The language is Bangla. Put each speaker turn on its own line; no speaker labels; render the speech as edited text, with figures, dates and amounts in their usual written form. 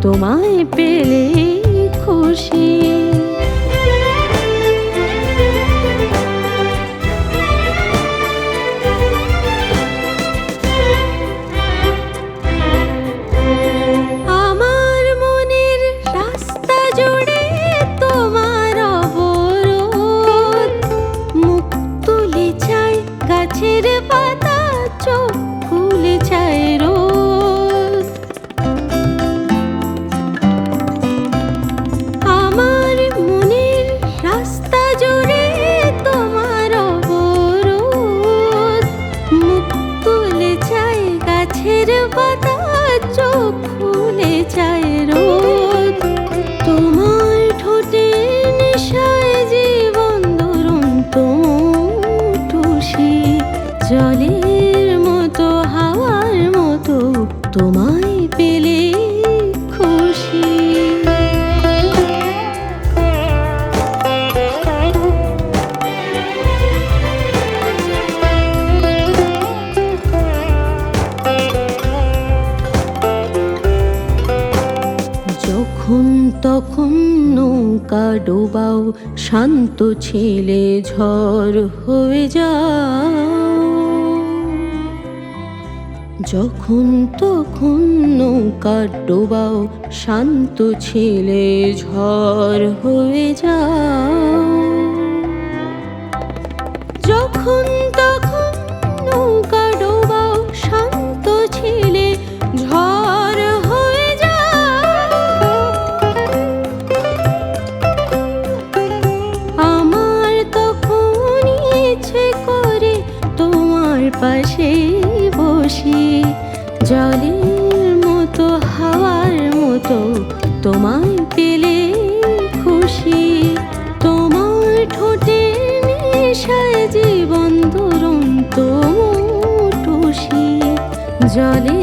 তোমায় পেলে খুশি। আমার মনের রাস্তা জুড়ে তোমার অবরোধ, মুখ তুলে চাই গাছের পাতা, চোখ খুলে চাই রোদ। আমার মনের রাস্তা জুড়ে তোমার অবরোধ, মুখ তুলে চাই গাছের পাতা, চোখ খুলে চাই রোদ। তোমার ঠোঁটের নেশায় জীবন দুরন্ত টুসি, জলের মতো হাওয়ার মতো তোমায় পেলে খুশি। যখন তখন নৌকা ডোবাও, শান্ত ছেলে ঝড় হয়ে যাও। যখন তখন নৌকা ডোবাও, শান্ত ছেলে ঝড় হয়ে যাও। যখন তখন নৌকা ডোবাও, শান্ত ছেলে ঝড় হয়ে যাও। আমার তখন ইচ্ছে করে তোমার পাশে বসি, জলের মতো হাওয়ার মতো তোমায় পেলে খুশি। তোমার ঠোঁটের নেশায় জীবন দুরন্ত টুসি, জলে